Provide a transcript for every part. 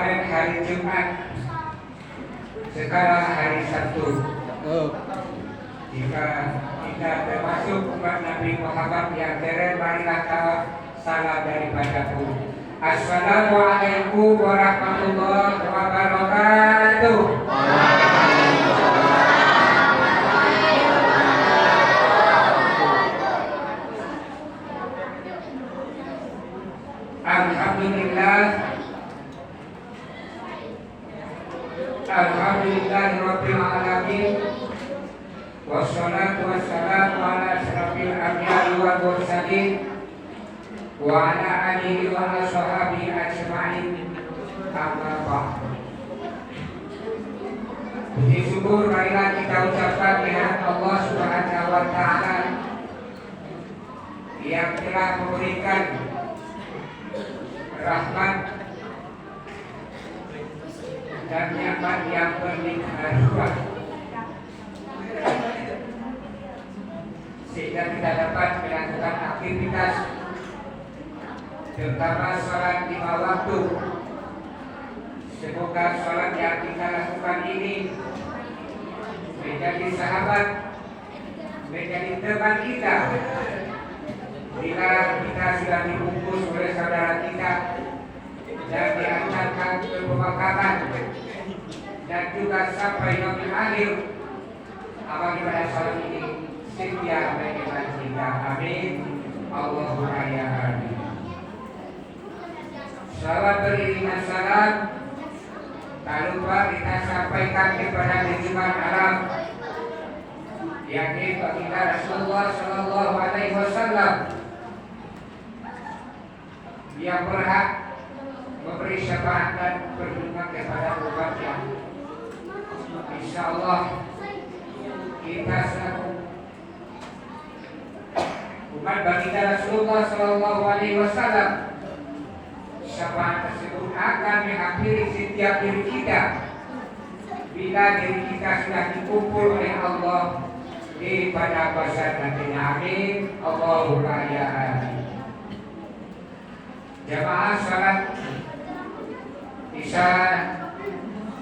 kemarin hari Jumat, sekarang hari Sabtu. Jika kita termasuk umat Nabi Muhammad yang keren, marilah kita salah daripadaku. Assalamualaikum warahmatullahi wabarakatuh. Alhamdulillahirabbil alamin. Wassalatu wassalamu ala asyrafil anbiya'i wal mursalin wa ala alihi wa ashabihi ajma'in. Amma ba'd. Puji syukur marilah kita ucapkan kehadirat Allah Subhanahu wa taala yang telah memberikan rahmat dan nikmat yang berlimpah sehingga kita dapat melakukan aktivitas terutama sholat 5 waktu. Semoga sholat yang kita lakukan ini menjadi sahabat, menjadi teman kita bila kita sudah dibungkus oleh saudara kita dan diantarkan ke pemakaman dan juga sampai yaumil akhir. Apabila sholat ini setia bagaimana kita, amin. Allahumma ya amin. Salawat beriringan salam tak lupa kita sampaikan kepada junjungan alam yakni baginda Rasulullah Sallallahu Alaihi Wasallam yang berhak memberi syafaat dan perlindungan kepada umatnya. Insyaallah kita selaku umat baginda Rasulullah Sallallahu Alaihi Wasallam, syafaat tersebut akan menghampiri setiap diri kita bila diri kita sudah dikumpul oleh Allah di pada pasar nantinya, amin. Allahumma ya amin. Jamaah salat Isya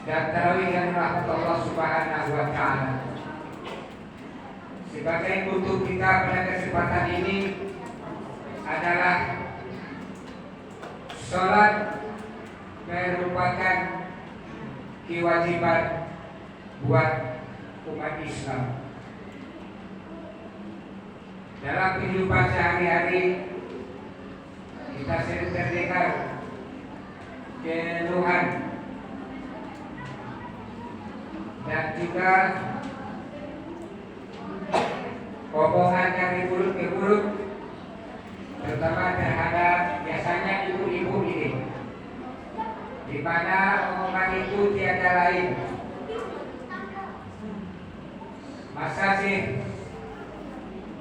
dan tarawih yang rahmat Allah Subhanahu wa taala, sebagai bentuk kita pada kesempatan ini adalah salat merupakan kewajiban buat umat Islam. Dalam kehidupan sehari-hari kita sering terdengar keluhan dan juga omongan dari mulut ke mulut, terutama terhadap biasanya ibu-ibu ini, di mana omongan itu tiada lain. Masa sih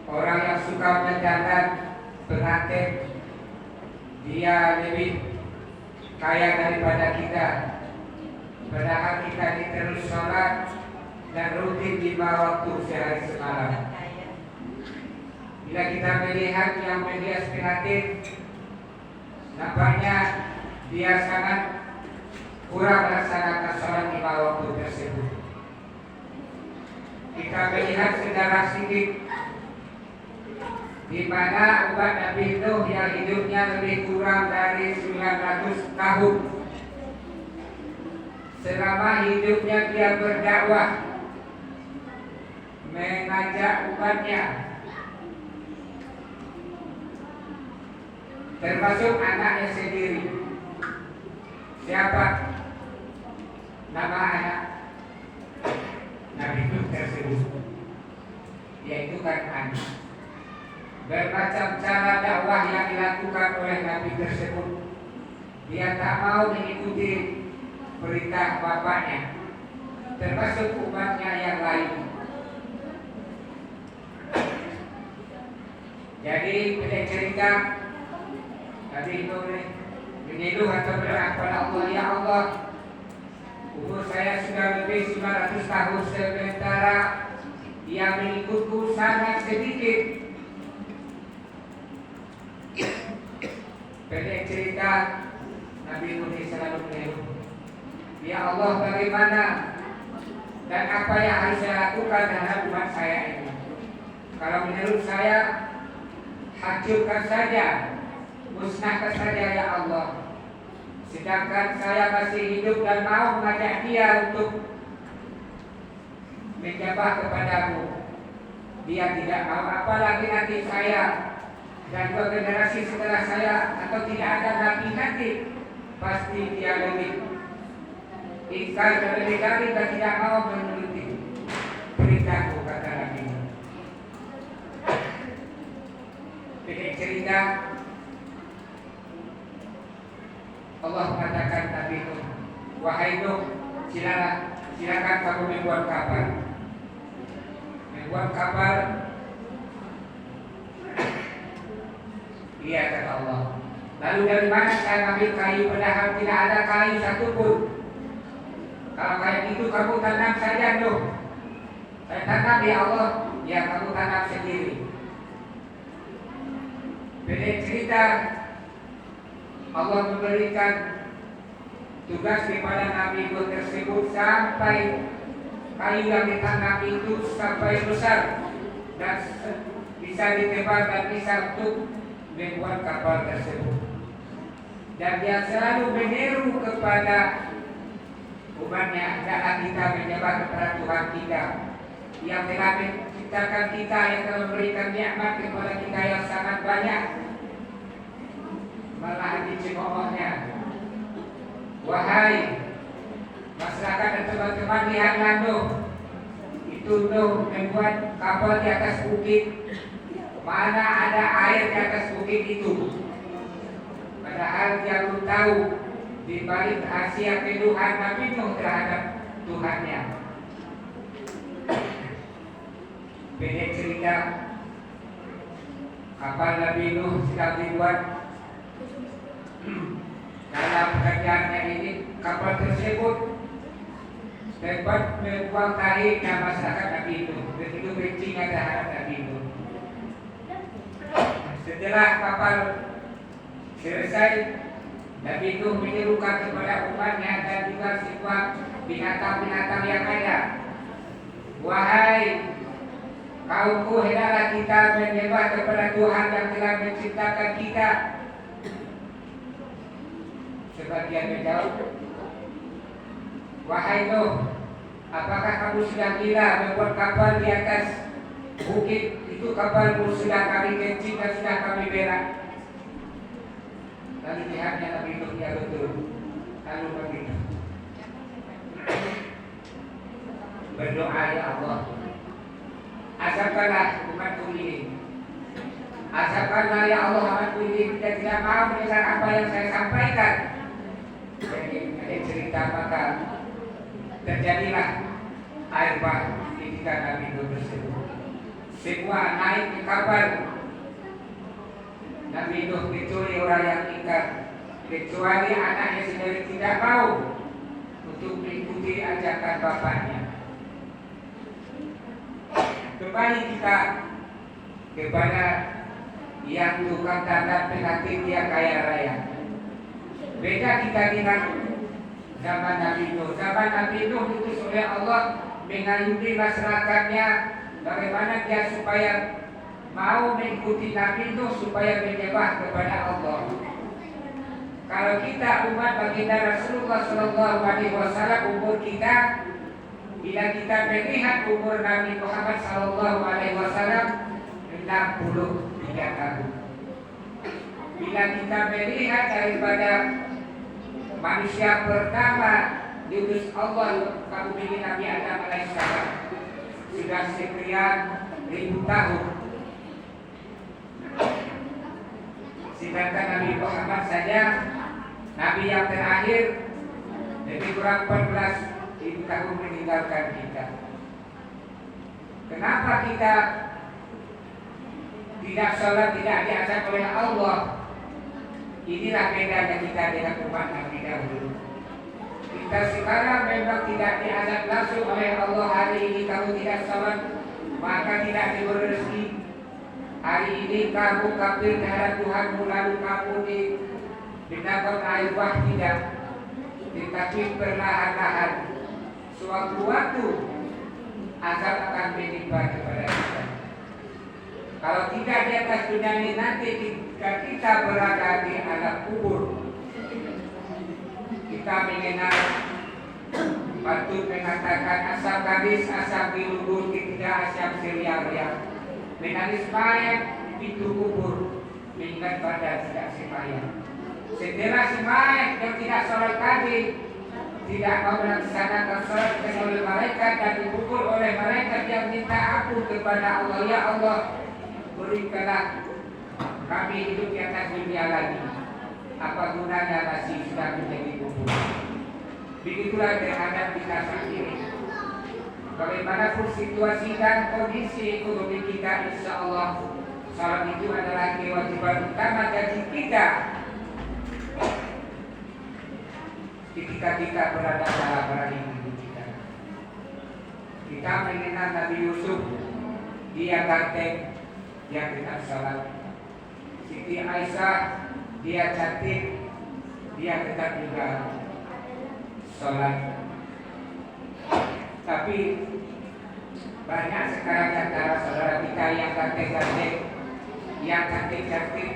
orang yang suka mendandan pengantin dia lebih kaya daripada kita, padahal kita ini terus sholat dan rutin 5 waktu sehari semalam. Bila kita melihat yang melihat pengantin, nampaknya dia sangat kurang melaksanakan sholat 5 waktu tersebut. Kita melihat sejarah sedikit di mana umat Nabi Nuh yang hidupnya lebih kurang dari 900 tahun. Selama hidupnya dia berdakwah, mengajak umatnya, termasuk anaknya sendiri. Siapa nama anak Nabi Nuh tersebut? Yaitu Kan'an. Bermacam cara dakwah yang dilakukan oleh Nabi tersebut, dia tak mau mengikuti perintah bapaknya, termasuk umatnya yang lain. Jadi pendek cerita, Nabi itu mengeluh atau berdoa kepada Allah, ya Allah, umur saya sudah lebih 900 tahun, sementara yang mengikutku sangat sedikit. Pendek cerita, Nabi Nuh selalu mengeluh, Allah, bagaimana dan apa yang harus saya lakukan terhadap umat saya ini? Kalau menurut saya, hancurkan saja, musnahkan saja ya Allah. Sedangkan saya masih hidup dan mau mengajak dia untuk menyembah kepadamu. Dia tidak mau, apalagi nanti saya dan dua generasi setelah saya, atau tidak ada nabi nanti, pasti dia lebih ingkar dan lebih garing dan tidak mau menuruti perintahku, kata Nabi. Pendek cerita, Allah mengatakan Nabi Nuh, wahai Nuh, silakan kamu membuat kapal. Membuat kapal. Iya, kata Allah. Lalu dari mana saya ambil kayu? Padahal tidak ada kayu satupun. Kalau kayak gitu kamu tanam saja, Nuh. Saya tanam ya Allah. Ya, kamu tanam sendiri. Pendek cerita, Allah memberikan tugas kepada Nabi Nuh tersebut sampai kayu yang ditanam itu sampai besar dan bisa ditebak dan bisa untuk membuat kapal tersebut. Dan dia selalu menyeru kepada umatnya, jangan kita menyembah kepada Tuhan kita yang telah menciptakan kita, yang telah memberikan nikmat kepada kita yang sangat banyak. Malah dicemoohnya, wahai masyarakat dan teman-teman, lihatlah Nuh. Itu Nuh membuat kapal di atas bukit. Mana ada air di atas bukit itu? Padahal dia belum tahu di balik rahasia keluhan Nabi Nuh terhadap Tuhannya. Pendek cerita, kapal Nabi Nuh sedang dibuat. Dalam pekerjaannya ini, kapal tersebut dapat membuang tarik dan masyarakat Nabi Nuh. Begitu bencinya terhadap Nabi Nuh. Setelah kapal selesai, Nabi Nuh menyerukan kepada umatnya dan juga semua binatang-binatang yang ada, wahai kaumku, hendaklah kita menyembah kepada Tuhan yang telah menciptakan kita. Sebagian menjawab, wahai Nuh, apakah kamu sudah gila membuat kapal di atas bukit? Itu kapalmu sudah kami kencing dan sudah kami berak. Lalu lihatnya Nabi Nuh, ya betul. Lalu begitu berdoa, ya Allah, azabkanlah umatku ini. Azabkanlah ya Allah umatku ini, kita tidak mau mendengar apa yang saya sampaikan. Jadi ada cerita, maka terjadilah air bah ketika Nabi Nuh tersebut. Semua naik ke kapal Nabi Nuh kecuali orang yang ingkar, kecuali anaknya sendiri tidak mau untuk mengikuti ajakan bapaknya. Kembali kita kepada yang tukang tanda pengantin dia kaya raya. Beda kita dengan zaman Nabi Nuh. Zaman Nabi Nuh diutus oleh Allah mengayuhi masyarakatnya bagaimana dia supaya mau mengikuti Nabi Nuh, supaya menyembah kepada Allah. Kalau kita umat baginda Rasulullah SAW, umur kita, bila kita melihat umur Nabi Muhammad SAW 63 tahun. Bila kita melihat daripada manusia pertama diutus Allah kamu pilih Nabi Adam alaihissalam sudah sekian ribu tahun. Sedangkan Nabi Muhammad saja, Nabi yang terakhir, lebih kurang 14.000 tahun meninggalkan kita. Kenapa kita tidak sholat, tidak diazab oleh Allah? Inilah bedanya kita dengan umat Nabi dahulu. Kita sekarang memang tidak diazab langsung oleh Allah. Hari ini kamu tidak sholat, maka tidak diberi rezeki. Hari ini kamu kafir terhadap Tuhanmu, lalu kamu dibinakan air bah, tidak. tetapi perlahan-lahan sewaktu-waktu azab akan menimpa kepada kita. Kalau tidak di atas dunia ini, nanti ketika kita berada di alam kubur, kita mengenal patut mengatakan asam gadis, asam bilubur, ketiga asam serial-rial. Menangis mayat pintu kubur, mengingat pada tidak sembahyang. Setelah sembahyang yang tidak sholat tadi, tidak mau melaksanakan sholat oleh malaikat dan dipukul oleh malaikat yang minta ampun kepada Allah. Ya Allah, berikanlah kami hidup di atas dunia lagi. Apa gunanya masih sudah menjadi kubur? Begitulah terhadap kita sendiri. Bagaimanapun situasi dan kondisi ekonomi kita, insya Allah salat itu adalah kewajiban utama bagi kita ketika kita berada dalam rahim ibu kita. Kita mengenal Nabi Yusuf, dia ganteng, dia tetap salat. Siti Aisyah, dia cantik, dia tetap juga salat. Tapi banyak sekarang antara saudara kita yang ganteng-ganteng, yang cantik-cantik,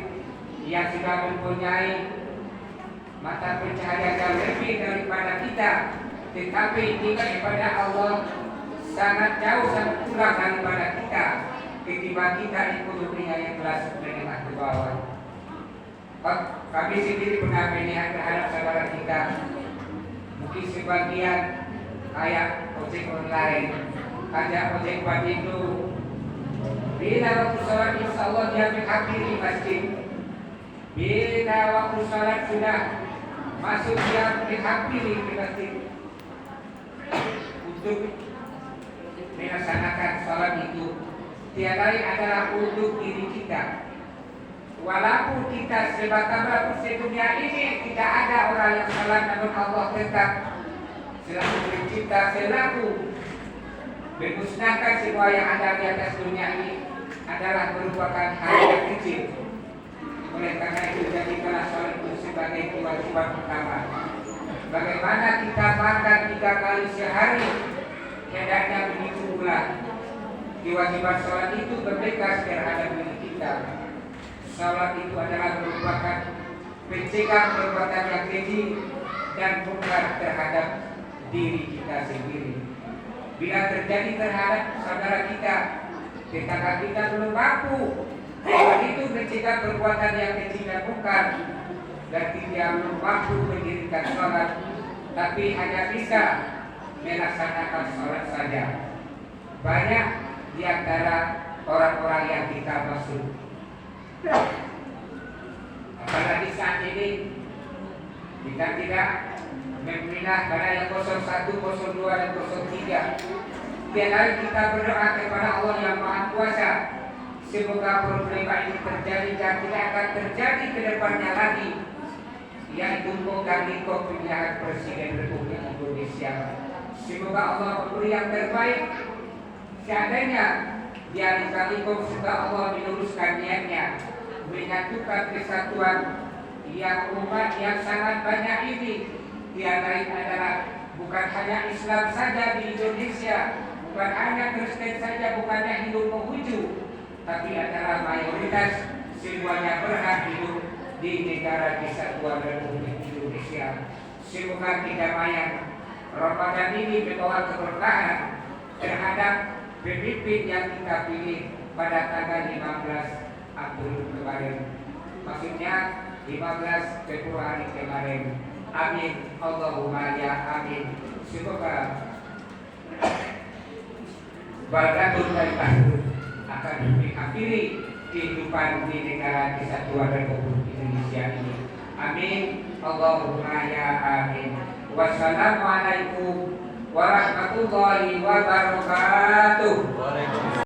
yang sudah mempunyai mata pencaharian yang lebih daripada kita, tetapi tinggal kepada Allah sangat jauh, sangat kurang daripada kita. Ketimbang kita ekonominya yang kelas menengah ke bawah. Kami sendiri pernah melihat terhadap saudara kita, mungkin sebagian kayak ojek online, ada ojek itu. Bila waktu sholat insya Allah dia menghadiri masjid. Bila waktu sholat sudah masuk dia menghadiri ke masjid untuk melaksanakan sholat itu. Tiada lain adalah untuk diri kita. Walaupun kita sebatas sedunia ini tidak ada orang yang salah, namun Allah tetap selaku pencipta, selaku memusnahkan semua yang ada di atas dunia ini adalah merupakan hal yang kecil. Oleh karena itu jadikanlah sholat itu sebagai kewajiban utama. Bagaimana kita makan 3 kali sehari, hendaknya begitu pula kewajiban sholat itu berbekas terhadap diri kita. Sholat itu adalah merupakan pencegah perbuatan yang keji dan mungkar terhadap diri kita sendiri. Bila terjadi terhadap saudara kita, tetangga kita belum mampu, sholat itu mencegah perbuatan yang keji dan mungkar, berarti dia belum mampu mendirikan sholat, tapi hanya bisa melaksanakan sholat saja. Banyak di antara orang-orang yang kita maksud, apalagi saat ini kita tidak memilah pada yang 01, 02 dan 03. Tiap hari kita berdoa kepada Allah yang Maha Kuasa, semoga problema ini terjadi dan tidak akan terjadi ke depannya lagi, yaitu mengganti pemilihan Presiden Republik Indonesia. Semoga Allah memberi yang terbaik. Seandainya dia dikalikom setelah Allah meluruskan niatnya menyatukan kesatuan yang umat yang sangat banyak ini, dia lain adalah bukan hanya Islam saja di Indonesia, bukan hanya Kristen saja, bukannya hidup menghuju, tapi adalah mayoritas semuanya berhak hidup di negara kesatuan Republik Indonesia. Semoga kedamaian Ramadan ini membawa keberkahan terhadap pemimpin yang kita pilih pada tanggal 15 April kemarin, maksudnya 15 Februari kemarin. Amin, Allahumma ya amin. Semoga Baldatun Taibah akan mengakhiri kehidupan di negara kesatuan Republik Indonesia ini. Amin, Allahumma ya amin. Wassalamualaikum warahmatullahi wabarakatuh.